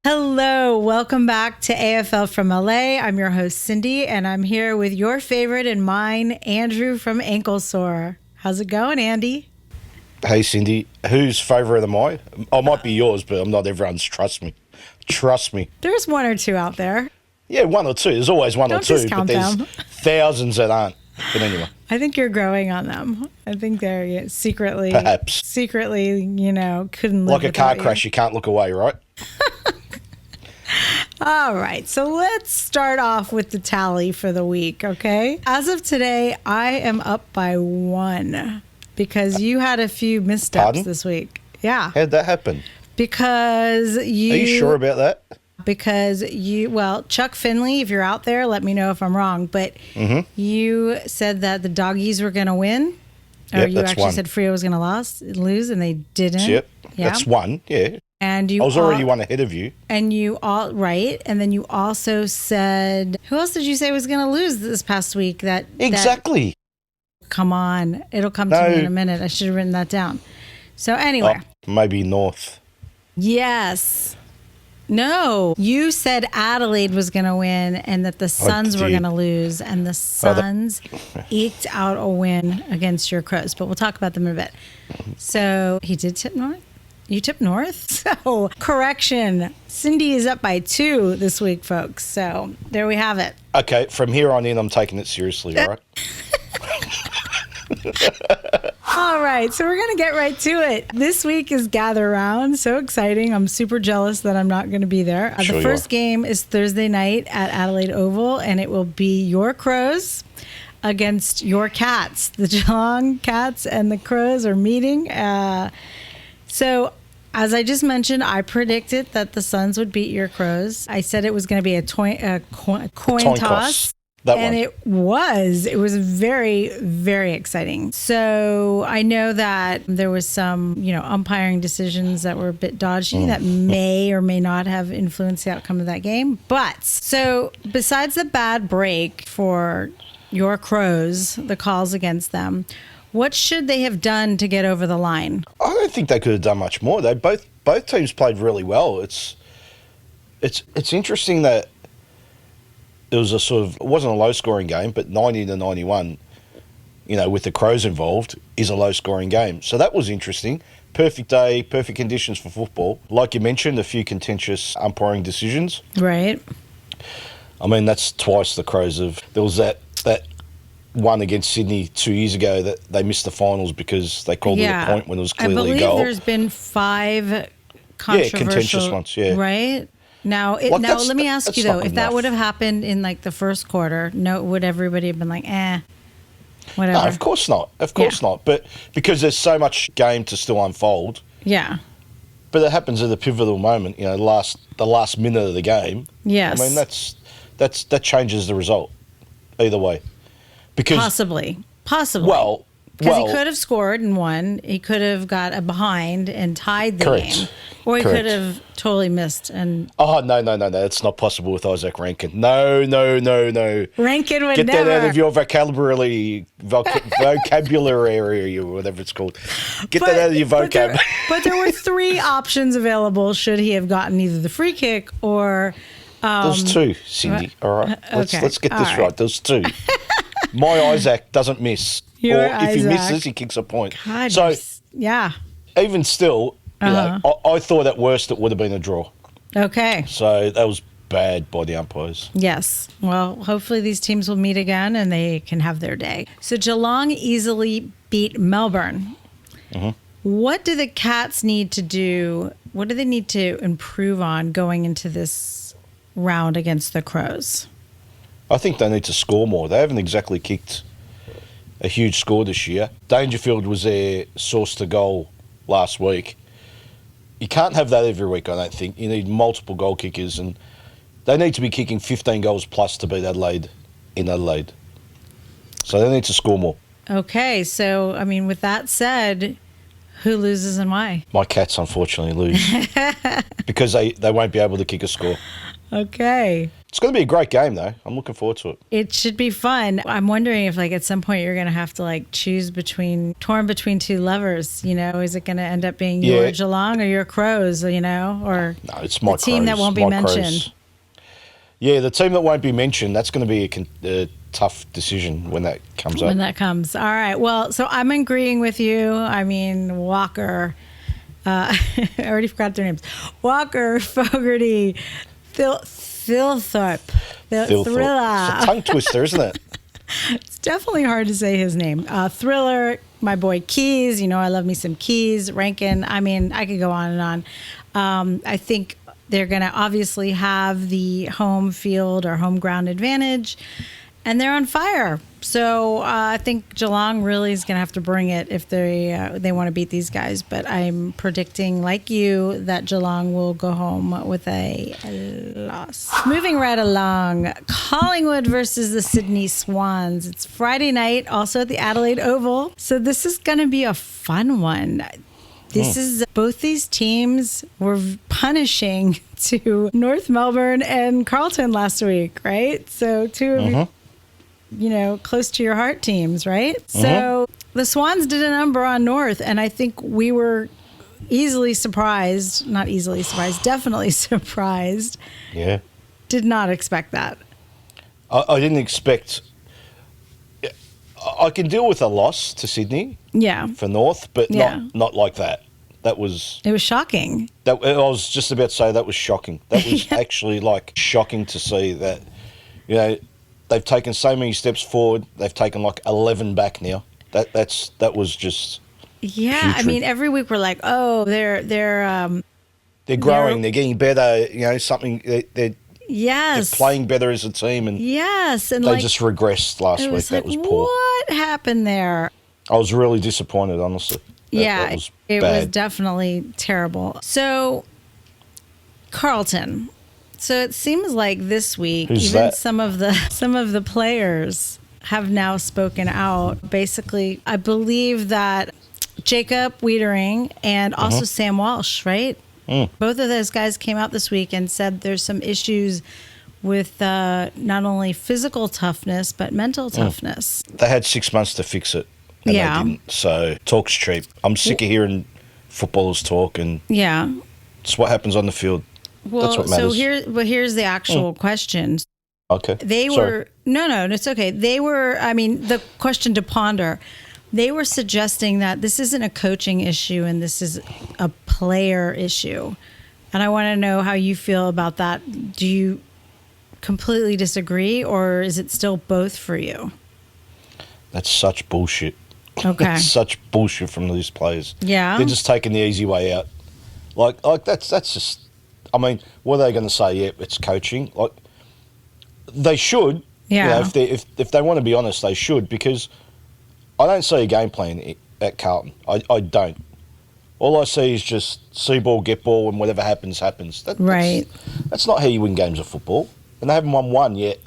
Hello, welcome back to AFL from LA. I'm your host, Cindye, and I'm here with your favorite and mine, Andrew from Ankle Sore. How's it going, Andy? Hey, Cindye. Whose favourite am I? I might be yours, but I'm not everyone's. Trust me. Trust me. There's one or two out there. Yeah, one or two. There's always one Don't or two, discount but there's them. thousands that aren't. But anyway. I think you're growing on them. I think they're secretly, Perhaps. couldn't live Like a car without you. crash, you can't look away, right? All right, so let's start off with the tally for the week, okay? As of today, I am up by 1 because you had a few missteps Pardon? this week. Yeah, How'd that happen? because Are you sure about that? Because Chuck Finley, if you're out there, let me know if I'm wrong, but you said that the doggies were going to win, or Yep, you that's actually one. said Freo was going to lose, and they didn't. Yep. Yeah. That's one, yeah. And you I was already one ahead of you. And you all right, and then you also said, who else did you say was going to lose this past week? That Exactly. come on, it'll come to me in a minute. I should have written that down. So anyway, Maybe North. yes, no, you said Adelaide was going to win, and that the Suns were did. going to lose, and the Suns eked out a win against your Crows. But we'll talk about them in a bit. So he did tip North. You tipped North? So, correction. Cindye is up by 2 this week, folks. So, there we have it. Okay, from here on in, I'm taking it seriously, all right? All right. So, we're going to get right to it. This week is Gather Round. So exciting. I'm super jealous that I'm not going to be there. Sure The you first are. game is Thursday night at Adelaide Oval, and it will be your Crows against your Cats. The Geelong Cats and the Crows are meeting. So, as I just mentioned, I predicted that the Suns would beat your Crows. I said it was going to be a coin toss. That And one. it was. It was very, very exciting. So I know that there was some, umpiring decisions that were a bit dodgy that may or may not have influenced the outcome of that game. But so besides the bad break for your Crows, the calls against them, what should they have done to get over the line? I don't think they could have done much more. They both teams played really well. It's interesting that it was it wasn't a low scoring game, but 90 to 91, with the Crows involved, is a low scoring game. So that was interesting. Perfect day, perfect conditions for football. Like you mentioned, a few contentious umpiring decisions. Right. I mean, that's twice the Crows have. There was that one against Sydney 2 years ago that they missed the finals because they called it a point when it was clearly a I believe goal. there's been 5 controversial, contentious ones, yeah. Right? Now, let me ask you though, if that would have happened in like the first quarter, would everybody have been like, whatever? No, of course not. Of course not. But because there's so much game to still unfold. Yeah. But it happens at a pivotal moment, the last minute of the game. Yes. I mean, that changes the result either way. Because Possibly. Well, because he could have scored and won. He could have got a behind and tied the Correct. game. Or he Correct. could have totally missed. And no. It's not possible with Isaac Rankin. No. Rankin would Get never. that out of your vocabulary, or whatever it's called. Get that out of your vocab. But there were 3 options available should he have gotten either the free kick or... There's 2, Cindye. All right. Let's get this All right. right. There's 2. My Isaac doesn't miss. Your or if he Isaac. misses, he kicks a point. God, So yeah. even still, I thought at worst it would have been a draw. Okay. So that was bad by the umpires. Yes. Well, hopefully these teams will meet again and they can have their day. So Geelong easily beat Melbourne. What do the Cats need to do? What do they need to improve on going into this round against the Crows? I think they need to score more. They haven't exactly kicked a huge score this year. Dangerfield was their source to goal last week. You can't have that every week, I don't think. You need multiple goal kickers, and they need to be kicking 15 goals plus to beat Adelaide in Adelaide. So they need to score more. Okay. So, I mean, with that said, who loses and why? My Cats, unfortunately, lose because they won't be able to kick a score. Okay. It's going to be a great game, though. I'm looking forward to it. It should be fun. I'm wondering if, like, at some point you're going to have to, like, torn between two lovers. You know, is it going to end up being your Geelong or your Crows? You know, or no, it's my the team Crows, that won't be mentioned. Crows. Yeah, the team that won't be mentioned. That's going to be a tough decision when that comes up. When that comes, all right. Well, so I'm agreeing with you. I mean, Walker. I already forgot their names. Walker, Fogarty, Thilthorpe. Thriller. It's a tongue twister, isn't it? It's definitely hard to say his name. Thriller, my boy Keys. You know, I love me some Keys. Rankin. I mean, I could go on and on. I think they're going to obviously have the home field or home ground advantage, and they're on fire. So I think Geelong really is going to have to bring it if they want to beat these guys. But I'm predicting, like you, that Geelong will go home with a loss. Moving right along, Collingwood versus the Sydney Swans. It's Friday night, also at the Adelaide Oval. So this is going to be a fun one. This is both these teams were punishing to North Melbourne and Carlton last week, right? So two of you know, close to your heart teams, right? So the Swans did a number on North, and I think we were definitely surprised. Yeah. Did not expect that. I didn't expect... I can deal with a loss to Sydney for North, but not like that. It was shocking. I was just about to say that was shocking. That was actually, like, shocking to see that, you know, they've taken so many steps forward. They've taken like 11 back now. That was just putrid. I mean, every week we're like, oh, they're growing. They're getting better. You know, they're playing better as a team, and and they just regressed last week. That was poor. What happened there? I was really disappointed, honestly. That was definitely terrible. So Carlton. So it seems like this week, some of the players have now spoken out. Basically, I believe that Jacob Wiedering and also Sam Walsh, right? Both of those guys came out this week and said there's some issues with not only physical toughness, but mental toughness. They had 6 months to fix it, and they didn't. So talk's cheap. I'm sick of hearing footballers talk, and it's what happens on the field. Well, that's what matters. So here's the actual question. Okay. No, it's okay. The question to ponder, they were suggesting that this isn't a coaching issue and this is a player issue. And I want to know how you feel about that. Do you completely disagree, or is it still both for you? That's such bullshit. Okay. That's such bullshit from these players. Yeah. They're just taking the easy way out. Like that's just... I mean, what are they going to say? Yeah, it's coaching. Like, they should. Yeah. You know, if they want to be honest, they should, because I don't see a game plan at Carlton. I don't. All I see is just see ball, get ball, and whatever happens, happens. That's not how you win games of football. And they haven't won one yet.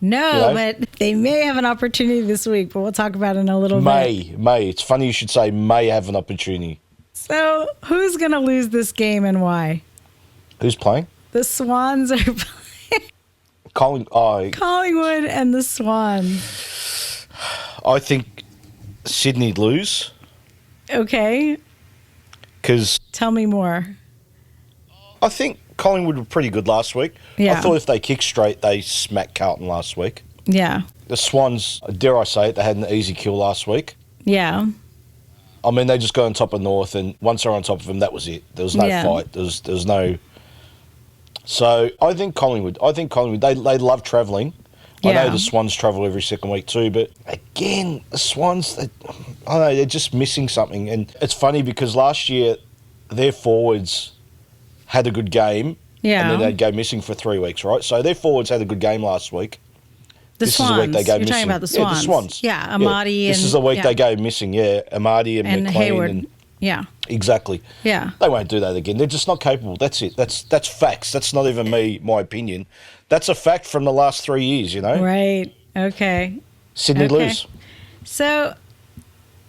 No, but they may have an opportunity this week, but we'll talk about it in a little bit. May. It's funny you should say may have an opportunity. So who's going to lose this game and why? Who's playing? The Swans are playing. Collingwood and the Swans. I think Sydney lose. Okay. Because... Tell me more. I think Collingwood were pretty good last week. Yeah. I thought if they kick straight, they smacked Carlton last week. Yeah. The Swans, dare I say it, they had an easy kill last week. Yeah. I mean, they just got on top of North, and once they're on top of them, that was it. There was no fight. There was no... So I think Collingwood. They love travelling. I know the Swans travel every second week too, but again, the Swans, I don't know, they're just missing something. And it's funny because last year their forwards had a good game, and then they'd go missing for 3 weeks, right? So their forwards had a good game last week. This is the week they go missing. You're talking about the Swans. Yeah, the Swans. Yeah, Amadi and... This is the week they go missing, Amadi and McLean. Hayward. Exactly. Yeah. They won't do that again. They're just not capable. That's it. That's facts. That's not even my opinion. That's a fact from the last 3 years, you know? Right. Okay. Sydney lose. So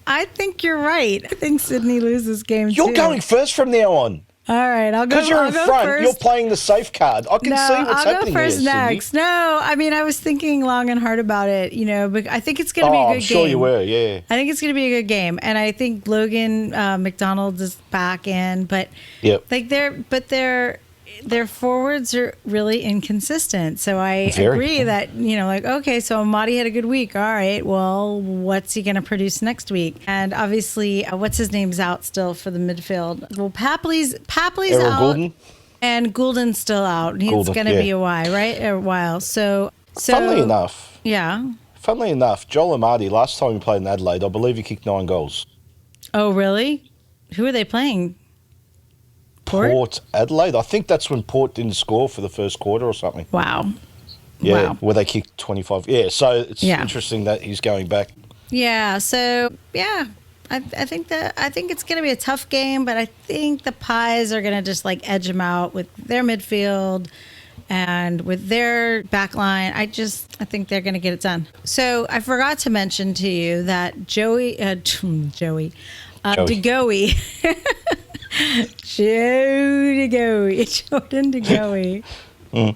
I think you're right. I think Sydney loses game You're going first from now on. All right, I'll go. Because you're I'll in go front, first. you're playing the safe card. I can No, see what's I'll go happening first here, Cindye. next. No, I mean, I was thinking long and hard about it, but I think it's going to be a good I'm sure game. you were, yeah. I think it's going to be a good game, and I think Logan McDonald is back in, but Yep. their forwards are really inconsistent. So I Very. agree that okay, so Amadi had a good week. All right, well, what's he going to produce next week? And obviously, what's his name's out still for the midfield. Well, Papley's Errol out. Goulden. And Goulden's still out. He's Goulden, going to yeah. be a while. So Funnily enough, Joel Amadi, last time he played in Adelaide, I believe he kicked 9 goals. Oh, really? Who are they playing? Port Adelaide. I think that's when Port didn't score for the first quarter or something. Wow. Yeah, Wow. where they kicked 25. Yeah, so it's Yeah. interesting that he's going back. Yeah. So I think it's going to be a tough game, but I think the Pies are going to just edge them out with their midfield and with their back line. I think they're going to get it done. So I forgot to mention to you that Joey DeGoey. Jordan DeGoey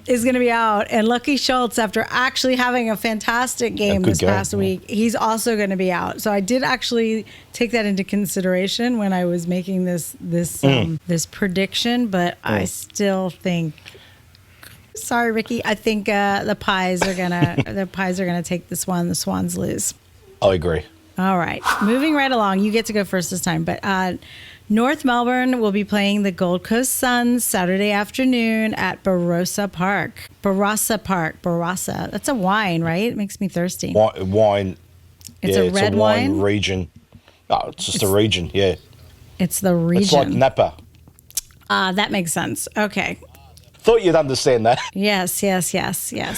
is going to be out. And Lucky Schultz, after actually having a fantastic game this past week, he's also going to be out. So I did actually take that into consideration when I was making this prediction, but I still think. Sorry, Ricky. I think the Pies are gonna take this one. The Swans lose. I agree. All right, moving right along. You get to go first this time, but North Melbourne will be playing the Gold Coast Suns Saturday afternoon at Barossa Park. Barossa. That's a wine, right? It makes me thirsty. Wine. It's a red wine region. No, it's just a region. Yeah. It's the region. It's like Napa. That makes sense. Okay. Thought you'd understand that. Yes.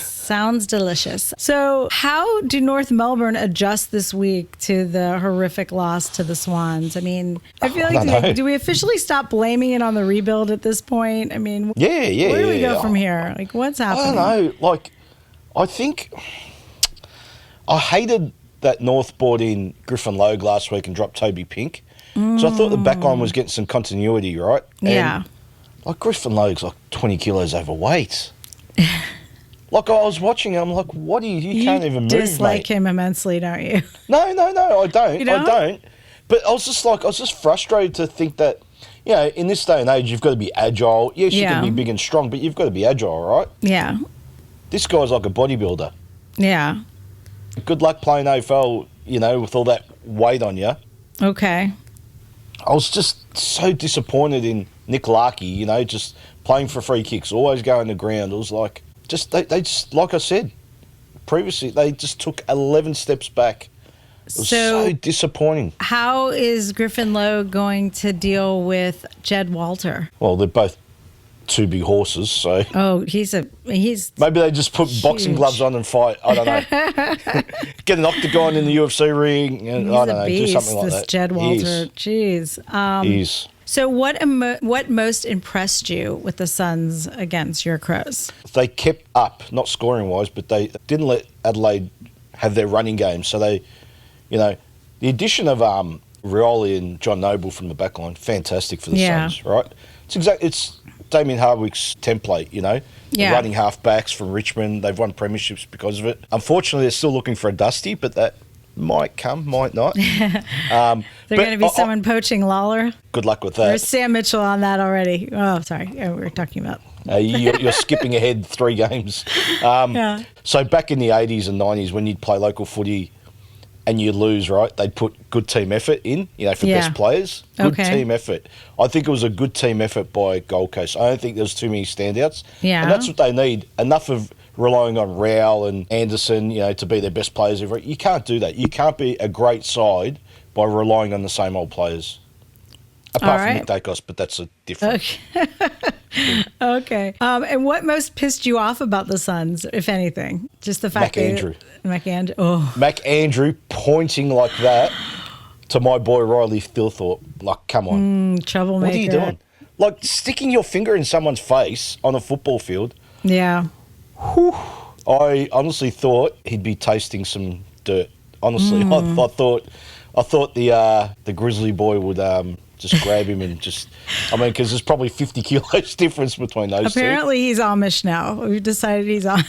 Sounds delicious. So how do North Melbourne adjust this week to the horrific loss to the Swans? I mean, I feel like, do we officially stop blaming it on the rebuild at this point? I mean, yeah. Where do we go from here? What's happening? I don't know. I think I hated that North brought in Griffin Logue last week and dropped Toby Pink. So I thought the back line was getting some continuity, right? Yeah. And Griffin Logue's 20 kilos overweight. I was watching him, I'm like, what are you can't even move, mate. You dislike him immensely, don't you? No, I don't. You don't? I don't. But I was just frustrated to think that, in this day and age, you've got to be agile. Yes, you can be big and strong, but you've got to be agile, right? Yeah. This guy's like a bodybuilder. Yeah. Good luck playing AFL, with all that weight on you. Okay. I was just so disappointed in Nick Larkey, just playing for free kicks, always going to ground. It was like, they just, like I said previously, they just took 11 steps back. It was so disappointing. How is Griffin Logue going to deal with Jed Walter? Well, they're both two big horses, so. Oh, he's maybe they just put boxing gloves on and fight. I don't know. Get an octagon in the UFC ring. I don't know. Beast, do something like this that. Jed Walter. Jeez. He is. So what most impressed you with the Suns against your Crows? They kept up, not scoring wise, but they didn't let Adelaide have their running game. So they, the addition of Rioli and John Noble from the back line, fantastic for the Suns, right? It's Damien Hardwick's template, The running half-backs from Richmond. They've won premierships because of it. Unfortunately, they're still looking for a Dusty, but that might come, might not. They're going to be someone poaching Lawler. Good luck with that. There's Sam Mitchell on that already. Oh, sorry. We were talking about. You're skipping ahead 3 games. So back in the 80s and 90s, when you'd play local footy and you lose, right, they'd put good team effort in, for best players. Good team effort. I think it was a good team effort by Gold Coast. I don't think there's too many standouts. Yeah. And that's what they need. Enough of relying on Rowell and Anderson, to be their best players. You can't do that. You can't be a great side by relying on the same old players. Apart from Nick Dacos, but that's a different. Okay. And what most pissed you off about the Suns, if anything? Just the fact that McAndrew. Oh. McAndrew pointing like that to my boy Riley Thilthorpe. Come on. Troublemaker. What are you doing? Sticking your finger in someone's face on a football field. Yeah. Whew. I honestly thought he'd be tasting some dirt. Honestly, I thought the Grizzly boy would Just grab him and because there's probably 50 kilos difference between those Apparently he's Amish now. We've decided he's on.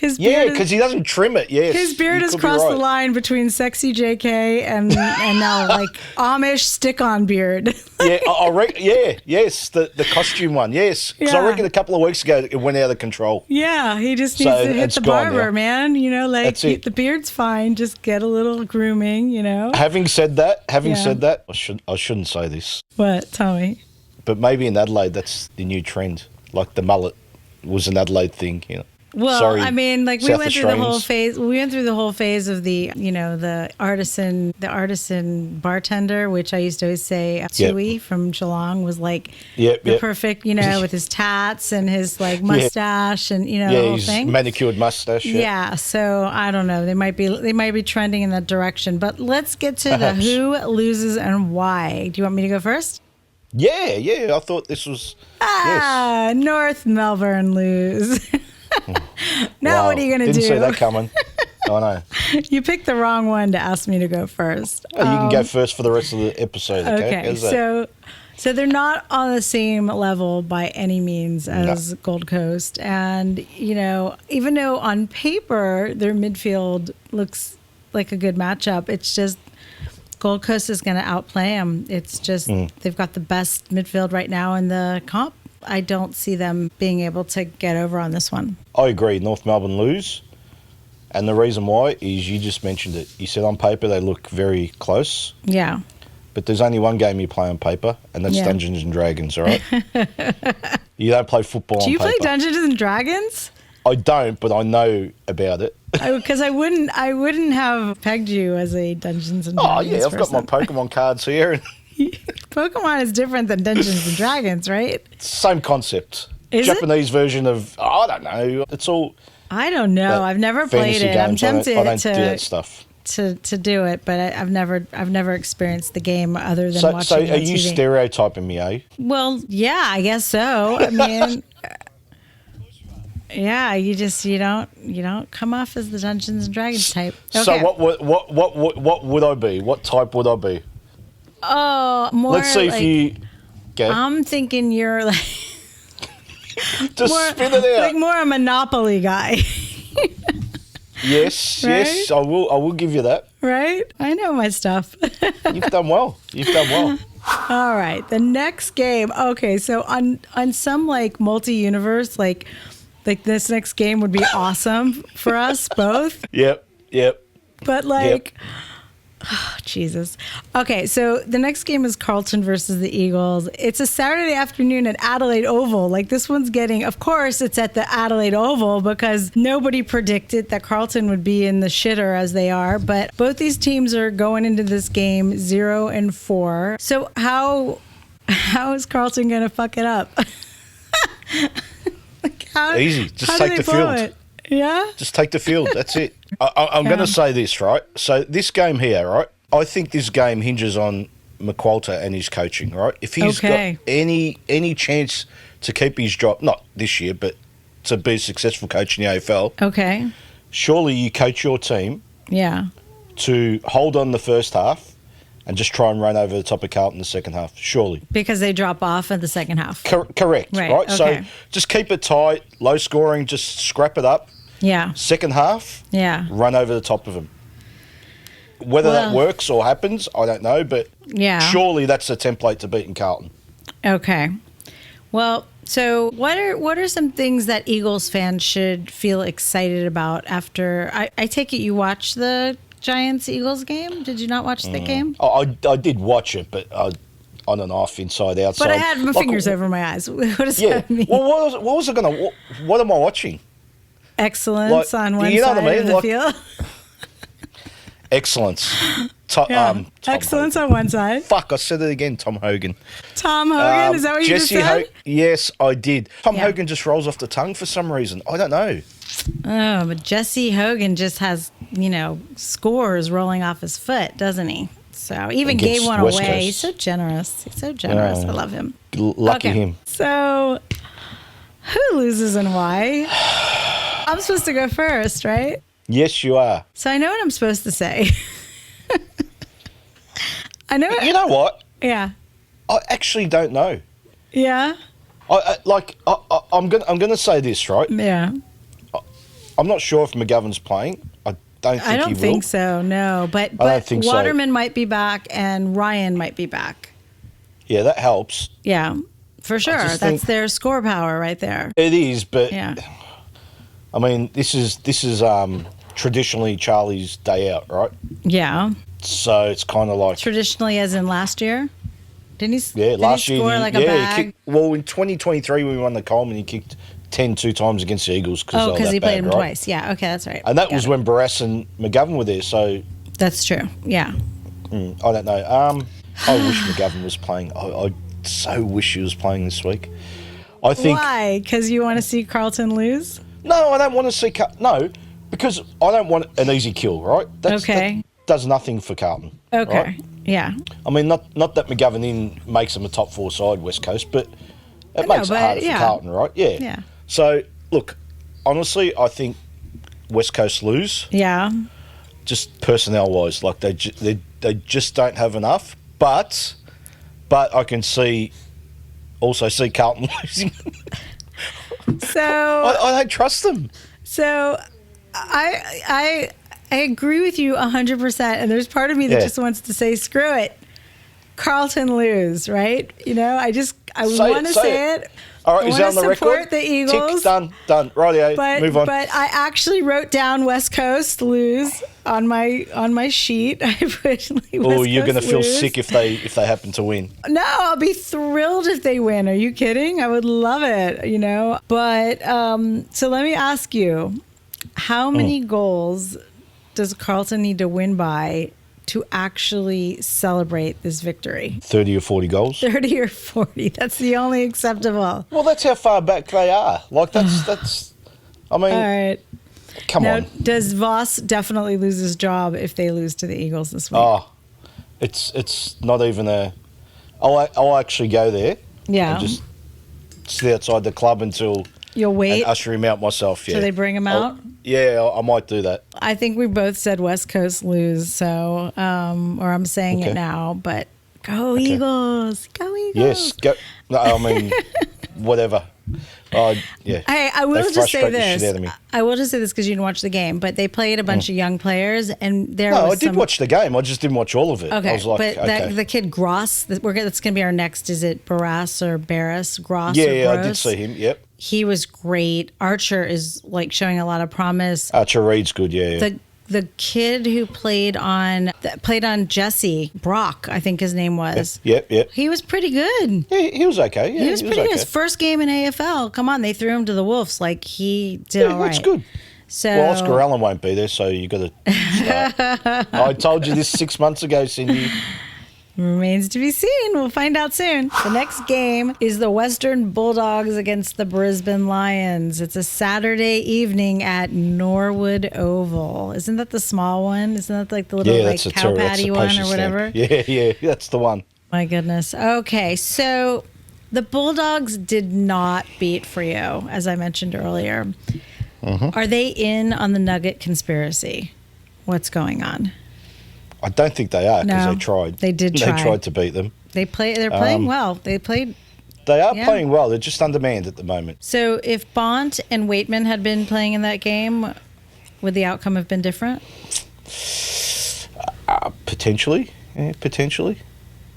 Yeah, because he doesn't trim it. Yes, his beard has crossed the line between sexy JK and now like Amish stick-on beard. Yeah, yes, the costume one. Yes, because I reckon a couple of weeks ago it went out of control. Yeah, he just needs to hit the barber, man. You know, like the beard's fine. Just get a little grooming. You know. Having said that, I shouldn't say this. What? Tell me. But maybe in Adelaide, that's the new trend. Like the mullet was an Adelaide thing. You know. Well, Sorry, I mean, like South we went through the whole Australians. phase. We went through the whole phase of the artisan bartender, which I used to always say Tui from Geelong was like the perfect, with his tats and his like mustache and the whole his thing. manicured mustache. Yeah, so I don't know. They might be trending in that direction. But let's get to Perhaps. the who loses and why. Do you want me to go first? Yeah. I thought this was yes. North Melbourne lose. Now Wow. what are you going to do? Didn't see that coming. I know. You picked the wrong one to ask me to go first. Oh, you can go first for the rest of the episode. Okay. How's that? So they're not on the same level by any means as Gold Coast, and even though on paper their midfield looks like a good matchup, it's just Gold Coast is going to outplay them. It's just they've got the best midfield right now in the comp. I don't see them being able to get over on this one. I agree. North Melbourne lose. And the reason why is you just mentioned it. You said on paper they look very close. Yeah. But there's only one game you play on paper, and that's Dungeons and Dragons, all right? You don't play football on paper. Do you play Dungeons and Dragons? I don't, but I know about it. Because I wouldn't have pegged you as a Dungeons and Dragons Oh, yeah, I've got my Pokemon cards here. And Pokemon is different than Dungeons and Dragons, right? same concept. Is Japanese version of, I don't know. It's all I don't know. I've never played it. I'm tempted I don't do that stuff. to do it, but I've never experienced the game other than watching So it on are you TV. stereotyping me, eh? Well, yeah, I guess so. I mean, yeah, you don't come off as the Dungeons and Dragons type. Okay. So what would I be? What type would I be? Oh, more. Let's see if like, you go. I'm thinking you're like Just more, spit it out. like more a Monopoly guy, Yes, Right? yes, I will give you that. right? I know my stuff. You've done well. All right, the next game. Okay, so on some like multi-universe, like this next game would be awesome for us both. Yep. But like, oh, Jesus. Okay, so the next game is Carlton versus the Eagles. It's a Saturday afternoon at Adelaide Oval. Like this one's getting, of course, it's at the Adelaide Oval because nobody predicted that Carlton would be in the shitter as they are. But both these teams are going into this game 0-4. So how is Carlton going to fuck it up? Easy. Just how take do the they blow field. it? Yeah? Just take the field. That's it. I'm going to say this, right? So this game here, right? I think this game hinges on McQualter and his coaching, right? If he's got any chance to keep his job, not this year, but to be a successful coach in the AFL, Okay. surely you coach your team Yeah. to hold on the first half and just try and run over the top of Carlton in the second half, surely. Because they drop off in the second half. Correct, Right, right? okay. So just keep it tight, low scoring, just scrap it up. Yeah. Second half, Yeah. run over the top of them. Whether that Well- works or happens, I don't know, but Yeah. surely that's a template to beating Carlton. Okay. Well, so what are some things that Eagles fans should feel excited about after? I take it you watched the Giants-Eagles game? Did you not watch the game? I did watch it, but on and off, inside, outside. But I had my fingers over my eyes. What does that mean? Well, what was it going to... What am I watching? Excellence like, on one you know what side I mean? of the Like- field. Excellence. Yeah. Tom Excellence Hogan. on one side. Fuck, I said it again, Tom Hogan. Tom Hogan, is that what you just said? Yes, I did. Tom Yeah. Hogan just rolls off the tongue for some reason. I don't know. Oh, but Jesse Hogan just has, scores rolling off his foot, doesn't he? So even Against gave one West away. Coast. He's so generous. I love him. Lucky him. So who loses and why? I'm supposed to go first, right? Yes, you are. So I know what I'm supposed to say. I know. You know what? Yeah. I actually don't know. Yeah. I'm gonna say this, right? Yeah. I'm not sure if McGovern's playing. I don't think I he don't will. think so. No, but I don't think so. Waterman might be back and Ryan might be back. Yeah, that helps. Yeah, for sure. just That's think- their score power right there. It is, but Yeah. I mean, this is traditionally Charlie's day out, right? Yeah. So it's kind of like Traditionally, as in last year. Didn't he? yeah, didn't last he year score he, like a yeah, bag? he kicked, well in 2023 when we won the Coleman, he kicked 10 two times against the Eagles Oh, because he played bad, him right? twice. Yeah. Okay, that's right. And that Got was it. when Barras and McGovern were there. So That's true. Yeah. I don't know. I wish McGovern was playing. I so wish he was playing this week. I think Why? Because you want to see Carlton lose? no, I don't want to see no, because I don't want an easy kill, right? Okay. That does nothing for Carlton. Okay. Right? Yeah. I mean, not that McGovern in makes them a top 4 side West Coast, but it know, makes it but harder yeah. for Carlton, right? Yeah. Yeah. So look, honestly, I think West Coast lose Yeah. just personnel wise. Like they just don't have enough. But I can also see Carlton losing. So I don't trust them. So I agree with you 100%. And there's part of me that Yeah. just wants to say, screw it. Carlton lose, right? You know, I want to say it. All right, I is that on the wanna support record? the Eagles. Tick, done. Rightio, But move on. I actually wrote down West Coast lose on my sheet. I put Oh, you're going to feel lose. sick if they happen to win. No, I'll be thrilled if they win. Are you kidding? I would love it, you know. But so let me ask you, how many goals does Carlton need to win by to actually celebrate this victory? 30 or 40 goals. 30 or 40. That's the only acceptable. Well, that's how far back they are. Like that's. I mean, All right. come Now, on. does Voss definitely lose his job if they lose to the Eagles this week? Oh, it's not even a. I'll actually go there. Yeah. And just sit outside the club until You'll wait and usher him out myself. Yeah. till they bring him out? I might do that. I think we both said West Coast lose, so or I'm saying Okay. it now, but go Eagles, go Eagles. Yes. Go. No, I mean, whatever. Yeah. Hey, I will They just say frustrate the this. shit out of me. I will just say this because you didn't watch the game, but they played a bunch of young players, and there No, I was did watch the game. I just didn't watch all of it. Okay, I was like, but okay. the kid Gross, that's going to be our next. Is it Barras or Barras? Gross? Yeah, or yeah, I did Gross? see him. Yep. He was great. Archer is like showing a lot of promise. Archer Reed's good. Yeah. The kid who played on Jesse Brock, I think his name was. Yep. He was pretty good. Yeah, he was okay. Yeah, He was pretty good. okay. His first game in AFL. Come on, they threw him to the Wolves. Like he did all right. That's good. So Well, Oscar Allen won't be there, so you got to start. I told you this 6 months ago, Cindye. remains to be seen. We'll find out soon. The next game is the Western Bulldogs against the Brisbane Lions. It's a Saturday evening at Norwood Oval. Isn't that the small one? Isn't that like the little like cow patty one or whatever? Yeah, that's the one. My goodness. Okay, so the Bulldogs did not beat Frio, as I mentioned earlier. Are they in on the Nugget conspiracy? What's going on? I don't think they are because No, they tried. they did try. They tried to beat them. They're playing well. They played. They are Yeah. playing well. They're just undermanned at the moment. So if Bont and Waitman had been playing in that game, would the outcome have been different? Potentially. Yeah, potentially.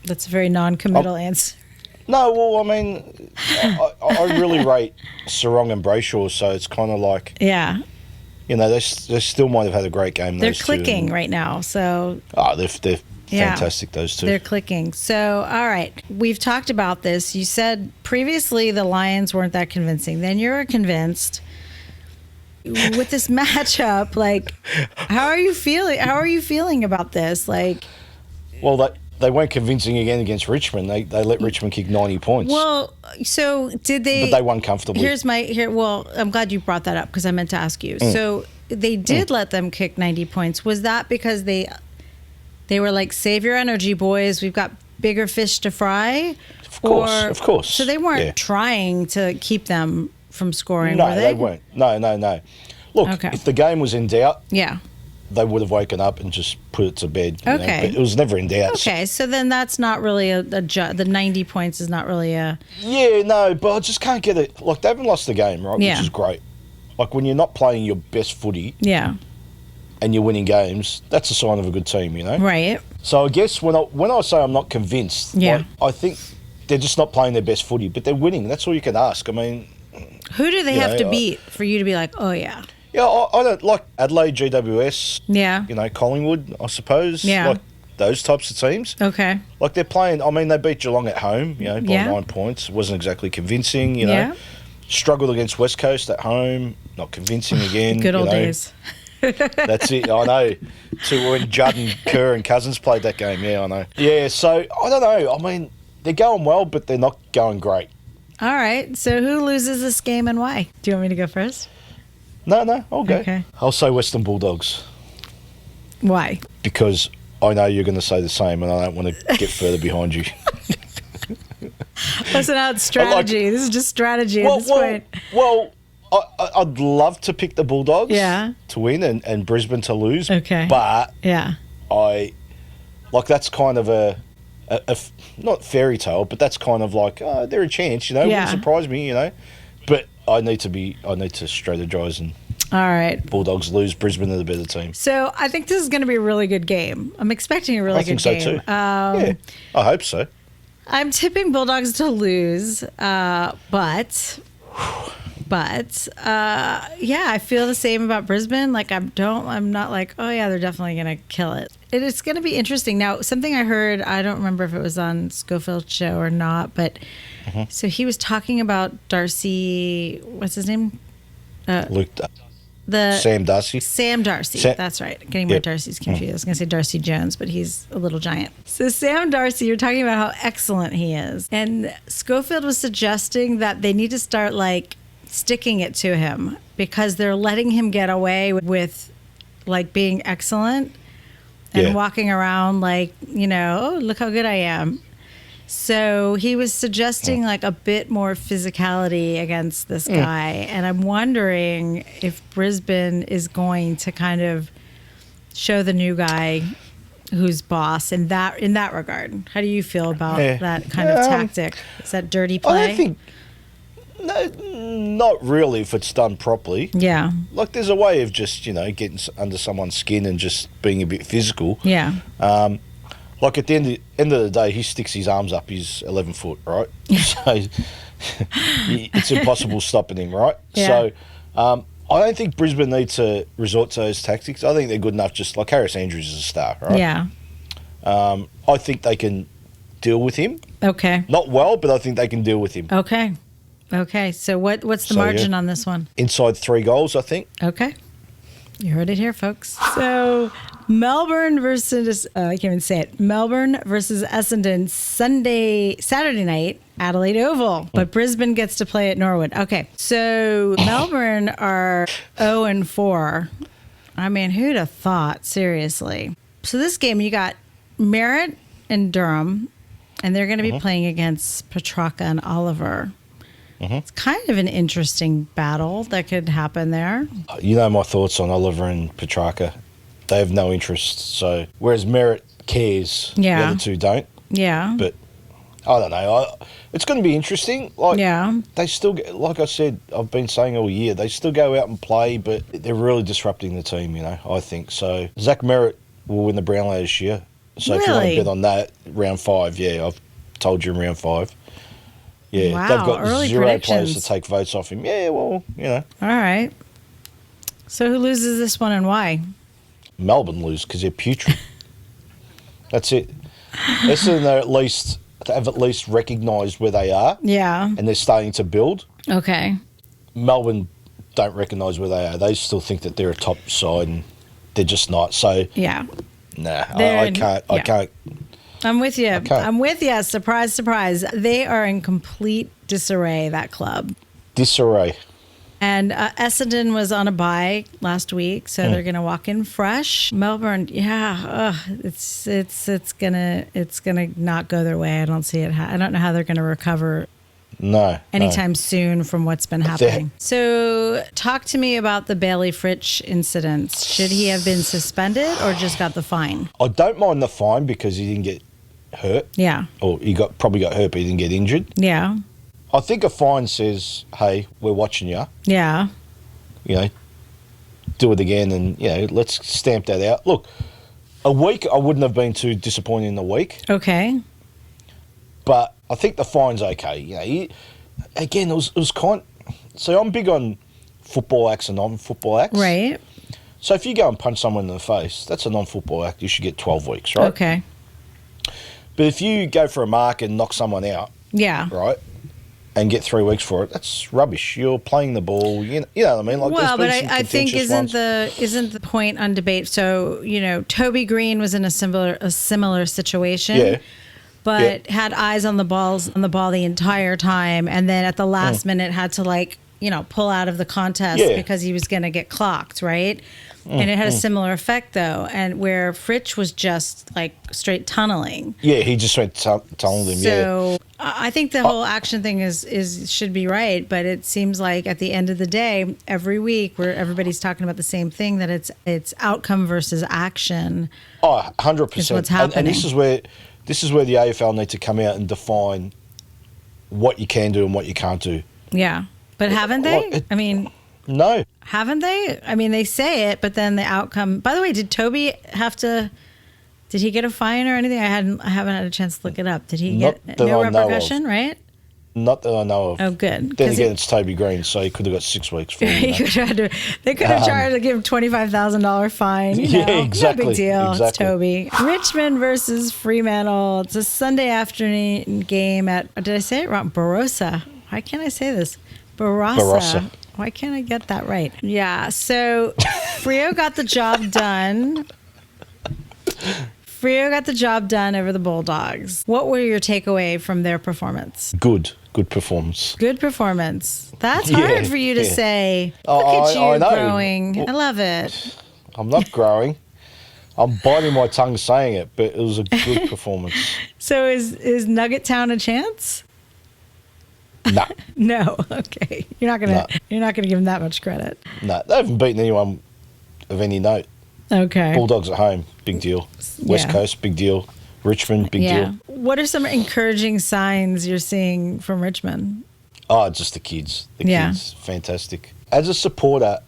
That's a very non-committal answer. No, well, I mean, I really rate Sarong and Brayshaw, so it's kind of like, Yeah, you know, they still might have had a great game. they're those two, clicking and- right now. So they're Yeah. fantastic, those two. they're clicking. So, all right. We've talked about this. You said previously the Lions weren't that convincing. Then you're convinced. With this matchup, like, how are you feeling? How are you feeling about this? Like, Well, they weren't convincing again against Richmond. They let Richmond kick 90 points. well, so did they? But they won comfortably. Well, I'm glad you brought that up because I meant to ask you. So they did let them kick 90 points. Was that because they were like, save your energy, boys. We've got bigger fish to fry? Of course. So they weren't Yeah. trying to keep them from scoring, No, were they weren't. No. Look, Okay. if the game was in doubt, Yeah. they would have woken up and just put it to bed. Okay. But it was never in doubt. Okay, so then that's not really the 90 points is not really a... Yeah, no, but I just can't get it. Like, they haven't lost the game, right? Yeah. Which is great. Like, when you're not playing your best footy Yeah. and you're winning games, that's a sign of a good team, Right. So I guess when I say I'm not convinced, Yeah. I think they're just not playing their best footy, but they're winning. That's all you can ask. I mean... Who do they have to beat for you to be like, oh, yeah? Yeah, I don't like Adelaide, GWS, Yeah. Collingwood, I suppose. Yeah. Like those types of teams. Okay. Like they're playing, I mean, they beat Geelong at home, by Yeah. 9 points. It wasn't exactly convincing, Yeah. Struggled against West Coast at home, not convincing again. Good old days. That's it, I know. To when Judd and Kerr and Cousins played that game, yeah, I know. Yeah, so I don't know. I mean, they're going well, but they're not going great. All right. So who loses this game and why? Do you want me to go first? No, I'll go. Okay. I'll say Western Bulldogs. Why? Because I know you're going to say the same, and I don't want to get further behind you. Listen out, strategy. This is just strategy at this point. Well, I'd love to pick the Bulldogs to win and Brisbane to lose. Okay. But Yeah. that's kind of a not fairy tale, but that's kind of like, they're a chance, Yeah. Wouldn't surprise me, But I need to strategise and All right. Bulldogs lose. Brisbane are the better team. So I think this is going to be a really good game. I'm expecting a really good game. I think so too. Yeah, I hope so. I'm tipping Bulldogs to lose, but I feel the same about Brisbane. Like I'm not like, oh yeah, they're definitely going to kill it. It's going to be interesting. Now, something I heard, I don't remember if it was on Schofield's show or not, but so he was talking about Darcy, what's his name? Sam Darcy. Sam Darcy. That's right. Getting my Darcy's confused. I was going to say Darcy Jones, but he's a little giant. So Sam Darcy, you're talking about how excellent he is. And Schofield was suggesting that they need to start like sticking it to him because they're letting him get away with like being excellent and walking around like, oh, look how good I am. So he was suggesting like a bit more physicality against this guy. And I'm wondering if Brisbane is going to kind of show the new guy who's boss in that regard. How do you feel about that kind of tactic? Is that dirty play? I think, no, not really if it's done properly. Yeah. Like there's a way of just, getting under someone's skin and just being a bit physical. Yeah. Like at the end of the day, he sticks his arms up. He's 11 foot, right? So it's impossible stopping him, right? Yeah. So I don't think Brisbane need to resort to those tactics. I think they're good enough. Just like Harris Andrews is a star, right? Yeah. I think they can deal with him. Okay. Not well, but I think they can deal with him. Okay. So what's the margin on this one? Inside 3 goals, I think. Okay. You heard it here, folks. So Melbourne versus, I can't even say it, Melbourne versus Essendon Saturday night, Adelaide Oval. But Brisbane gets to play at Norwood. Okay, so Melbourne are 0-4. I mean, who'd have thought, seriously? So this game, you got Merritt and Durham, and they're going to be playing against Petrarca and Oliver. It's kind of an interesting battle that could happen there. You know my thoughts on Oliver and Petrarca. They have no interest. So whereas Merritt cares, the other two don't. Yeah. But I don't know. It's going to be interesting. Like, they still get, like I said, I've been saying all year, they still go out and play, but they're really disrupting the team. I think so. Zach Merritt will win the Brownlow this year. So if you want to bet on that, round 5, I've told you in round 5. Yeah, wow, they've got early 0 predictions. players to take votes off him. Yeah, well, All right. So who loses this one and why? Melbourne lose because they're putrid. That's it. Essendon have at least recognised where they are. Yeah. And they're starting to build. Okay. Melbourne don't recognise where they are. They still think that they're a top side and they're just not. So I can't. I'm with you. I'm with you. Surprise, surprise. They are in complete disarray, that club. Disarray. And Essendon was on a bye last week, so they're going to walk in fresh. Melbourne, it's gonna not go their way. I don't see it. I don't know how they're going to recover No. anytime soon from what's been happening. So talk to me about the Bailey Fritsch incident. Should he have been suspended or just got the fine? I don't mind the fine because he didn't get hurt. Yeah. Or he probably got hurt, but he didn't get injured. Yeah. I think a fine says, hey, we're watching you. Yeah. You know, do it again and, let's stamp that out. Look, a week, I wouldn't have been too disappointed in the week. Okay. But I think the fine's okay. Again, it was kind. So I'm big on football acts and non-football acts. Right. So if you go and punch someone in the face, that's a non-football act. You should get 12 weeks, right? Okay. But if you go for a mark and knock someone out, Yeah. right, and get 3 weeks for it, that's rubbish. You're playing the ball. You know what I mean? Like, Well, but there's been some I think contentious isn't the point on debate? So Toby Green was in a similar situation. Yeah. But had eyes on the ball the entire time, and then at the last minute had to pull out of the contest because he was going to get clocked, right? And it had a similar effect though, and where Fritsch was just straight tunneling. Yeah, he just went tunneled him. So I think the whole action thing should be right, but it seems like at the end of the day, every week where everybody's talking about the same thing, that it's outcome versus action. Oh, 100%. Is what's happening. And this is where the AFL need to come out and define what you can do and what you can't do. Yeah. But haven't they? No. Haven't they? They say it, but then the outcome. By the way, did Toby did he get a fine or anything? I haven't had a chance to look it up. Did he get no repercussion, right? Not that I know of. Oh, good. Then again, it's Toby Green, so he could have got 6 weeks for it. They could have tried to give him $25,000 fine. Exactly. No big deal. Exactly. It's Toby. Richmond versus Fremantle. It's a Sunday afternoon game at, did I say it wrong? Barossa. Why can't I say this? Barossa. Why can't I get that right? Yeah, so Freo got the job done. Freo got the job done over the Bulldogs. What were your takeaway from their performance? Good performance. Good performance. That's hard for you to say. Look at you I know. growing. I love it. I'm not growing. I'm biting my tongue saying it, but it was a good performance. So is Nugget Town a chance? No. No. Okay. You're not gonna give them that much credit. No, they haven't beaten anyone of any note. Okay. Bulldogs at home, big deal. West Coast, big deal. Richmond, big deal. What are some encouraging signs you're seeing from Richmond? Oh, just the kids. The kids, fantastic. As a supporter,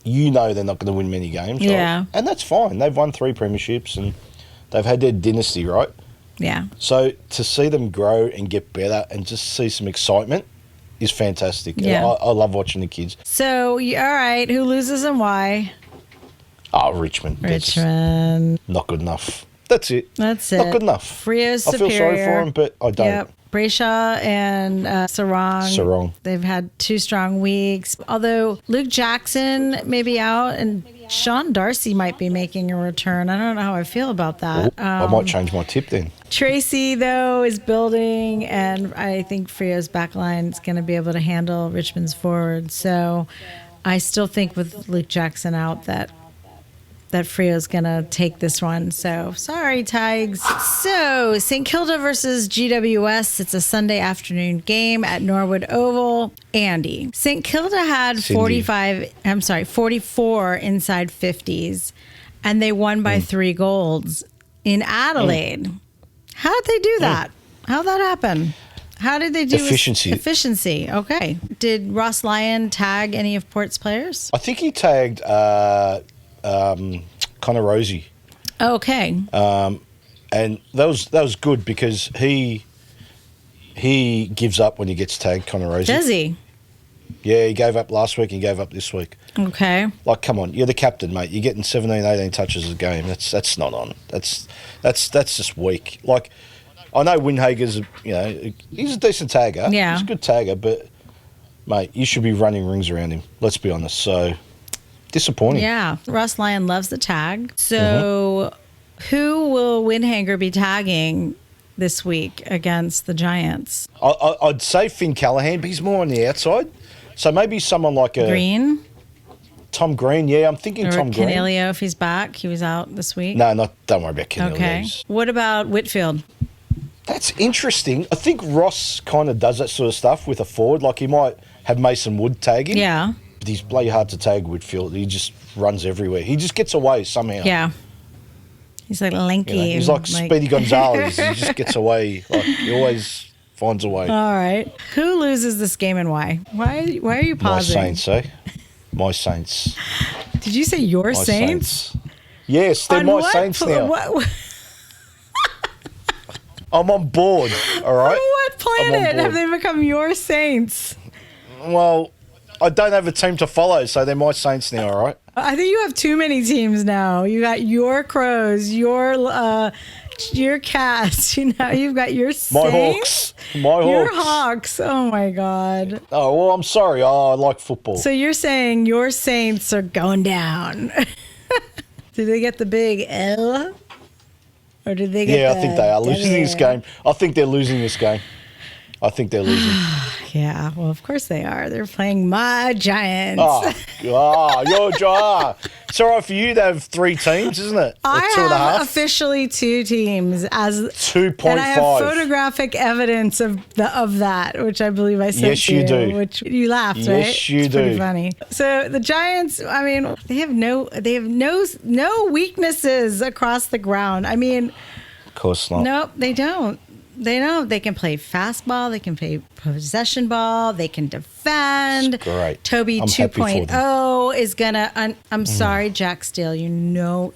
they're not going to win many games, right? Yeah. And that's fine. They've won 3 premierships and they've had their dynasty, right? Yeah. So to see them grow and get better and just see some excitement is fantastic. Yeah. I love watching the kids. So, all right, who loses and why? Oh, Richmond. Richmond. Not good enough. That's it. That's it. Not good enough. Freo's I superior. feel sorry for them, but I don't. Yep. Brayshaw and Sarong. They've had 2 strong weeks. Although Luke Jackson may be out and Sean Darcy might be making a return. I don't know how I feel about that. I might change my tip then. Tracy, though, is building, and I think Freo's backline is going to be able to handle Richmond's forward. So I still think with Luke Jackson out that Freo's going to take this one. So, sorry, Tigers. So, St. Kilda versus GWS. It's a Sunday afternoon game at Norwood Oval. Andy. St. Kilda had 44 inside 50s, and they won by 3 goals in Adelaide. How did they do that? How'd that happen? How did they do efficiency? Okay. Did Ross Lyon tag any of Port's players? I think he tagged Connor Rosie. Okay. And that was good because he gives up when he gets tagged, Connor Rosie. Does he? Yeah, he gave up last week and gave up this week. Okay. Like, come on, you're the captain, mate. You're getting 17, 18 touches a game. That's not on. That's just weak. Like, I know Windhager's, he's a decent tagger. Yeah. He's a good tagger, but, mate, you should be running rings around him. Let's be honest. So, disappointing. Yeah. Ross Lyon loves the tag. So, who will Windhager be tagging this week against the Giants? I'd say Finn Callahan, but he's more on the outside. So maybe someone like Green? Tom Green, yeah. I'm thinking or Tom Green. Canelio, if he's back. He was out this week. No, don't worry about Canelio. Okay. What about Whitfield? That's interesting. I think Ross kind of does that sort of stuff with a forward. Like he might have Mason Wood tag him. Yeah. But he's bloody hard to tag Whitfield. He just runs everywhere. He just gets away somehow. Yeah. He's like lanky. You know, he's like Speedy Gonzalez. He just gets away. Like he always finds a way. All right. Who loses this game and why? Why are you pausing? My Saints, eh? My Saints. Did you say your My Saints? Yes, they're On my what Saints pl- now. What I'm on board, all right? planet have they become your Saints? Well, I don't have a team to follow, so they're my Saints now, all right? I think you have too many teams now. You got your Crows, your Cats. You've got your Saints. My Hawks. Your Hawks. Oh my God. Oh, well, I'm sorry. I like football. So you're saying your Saints are going down? Did they get the big L? Or did they get I think they are losing this game. I think they're losing this game. I think they're losing. Yeah, well, of course they are. They're playing my Giants. Your jaw. It's all right for you to have 3 teams, isn't it? Or I 2.5? have officially 2 teams as 2.5. and I have photographic evidence of that, which I believe I sent Yes, to you do. Which you laughed, right? Yes, you it's pretty do. funny. So the Giants, I mean, they have no weaknesses across the ground. I mean, Of course not. nope, they don't. They can play fastball. They can play possession ball. They can defend. That's great. Toby I'm happy for 2.0 is gonna. I'm sorry, Jack Steele. You know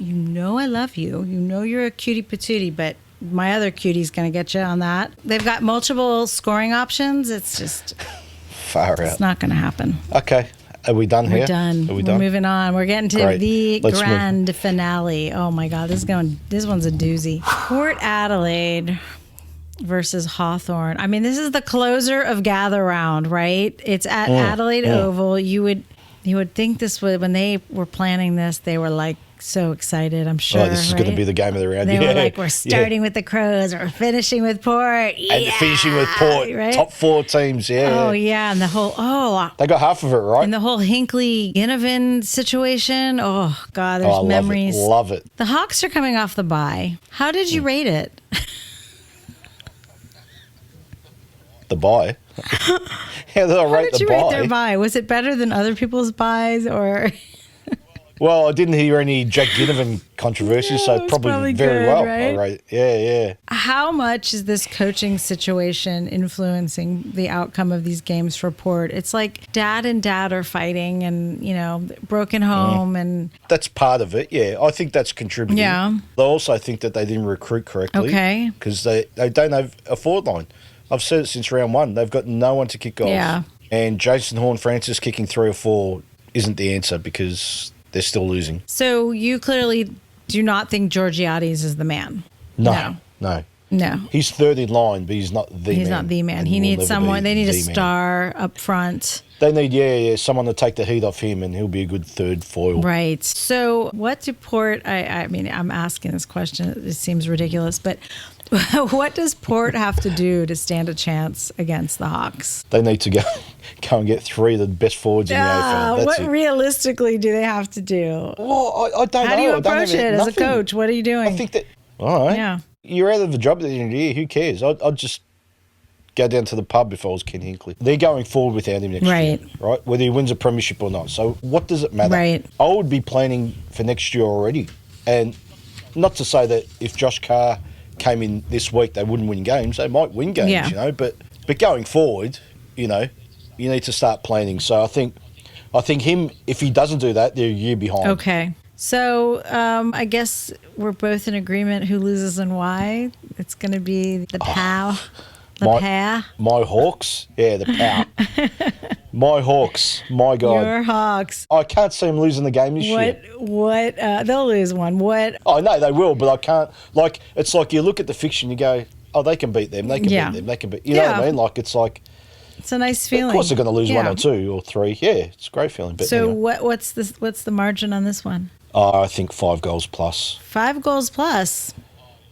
I love you. You know you're a cutie patootie, but my other cutie's gonna get you on that. They've got multiple scoring options. It's just Far out. it's not gonna happen. Okay. Are we done here? We're done. Are we We're done? moving on. We're getting to Great. the Let's move. grand finale. Oh my God, this one's a doozy. Port Adelaide versus Hawthorn. I mean, this is the closer of Gather Round, right? It's at Adelaide Oval. You would think this would, when they were planning this, they were like so excited, I'm sure. Oh, this is going to be the game of the round. They were like, we're starting with the Crows, we're finishing with Port. And finishing with Port. Right? Top 4 teams, Oh, yeah. And the whole, They got half of it, right? and the whole Hinkley-Ginnivan situation. Oh, God, there's I love memories. it. Love it. The Hawks are coming off the bye. How did you rate it? The bye. How did I How rate did the you bye? rate their bye? Was it better than other people's buys, or? Well, I didn't hear any Jack Ginnivan controversies, No, so it was probably probably very good, well. right? I rate it. Yeah. How much is this coaching situation influencing the outcome of these games for Port? It's like dad and dad are fighting, and broken home, and That's part of it, yeah. I think that's contributing. Yeah. I also think that they didn't recruit correctly. Okay. Because they don't have a forward line. I've said it since round 1. They've got no one to kick goals. Yeah. And Jason Horne-Francis kicking 3 or 4 isn't the answer because they're still losing. so you clearly do not think Georgiades is the man. No. He's third in line, but he's not the man. He's not the man. And He will needs never someone. be They need a the man. star up front. They need, someone to take the heat off him, and he'll be a good third foil. Right. So what do Port, I mean, I'm asking this question. It seems ridiculous, but what does Port have to do to stand a chance against the Hawks? They need to go and get 3 of the best forwards in the AFL. That's What it. realistically do they have to do? Well, I don't know. How do you I don't approach have it as a nothing. coach? What are you doing? I think that, all right. Yeah. You're out of the job at the end of the year. Who cares? I'd just go down to the pub if I was Ken Hinkley. They're going forward without him next Right. year, right? Whether he wins a premiership or not. So what does it matter? Right. I would be planning for next year already. And not to say that if Josh Carr came in this week, they wouldn't win games. They might win games, Yeah. But going forward, you need to start planning. So I think him, if he doesn't do that, they're a year behind. Okay. So I guess we're both in agreement who loses and why. It's going to be the POW. My Hawks. Yeah, the power. My Hawks. My God. Your Hawks. I can't see them losing the game this year. What? They'll lose one. What? I know they will, but I can't. Like, it's like you look at the fiction, you go, oh, they can beat them. They can Yeah. beat them. They can beat. You know what I mean? Like, it's like, It's a nice feeling. of course they're going to lose Yeah. 1 or 2 or 3. Yeah, it's a great feeling. But So anyway. what's the margin on this one? I think 5 goals plus. 5 goals plus.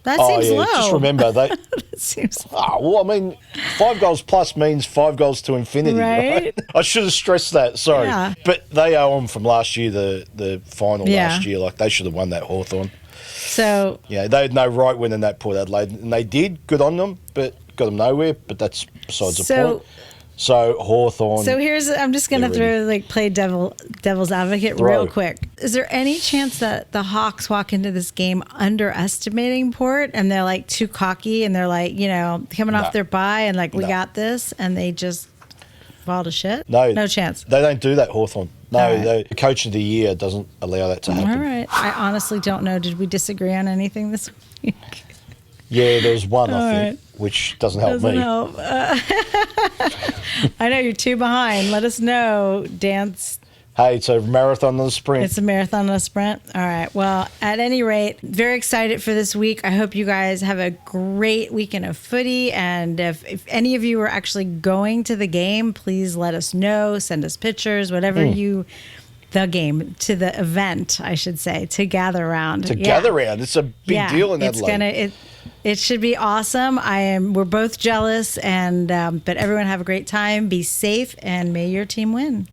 That seems low. Just remember they. That seems Well, I mean, 5 goals plus means 5 goals to infinity, right? I should have stressed that. Sorry, Yeah. but they owe them from last year, the final Yeah. last year. Like they should have won that Hawthorn. So yeah, they had no right winning that Port Adelaide, and they did. Good on them, but got them nowhere. But that's besides the point. So Hawthorn. So I'm just gonna play devil's advocate real quick. Is there any chance that the Hawks walk into this game underestimating Port and they're like too cocky and they're like, coming off their bye and like we got this and they just fall to shit? No chance. They don't do that, Hawthorn. No, the coach of the year doesn't allow that to happen. All right. I honestly don't know. Did we disagree on anything this week? Yeah, there was one, I think, which doesn't help me. Help. I know you're 2 behind. Let us know, Dance. Hey, it's a marathon and a sprint. It's a marathon and a sprint. All right. Well, at any rate, very excited for this week. I hope you guys have a great weekend of footy. And if any of you are actually going to the game, please let us know. Send us pictures, whatever the event, I should say, to Gather Round. Gather Round. It's a big deal in Adelaide. It should be awesome. We're both jealous, but everyone have a great time. Be safe, and may your team win.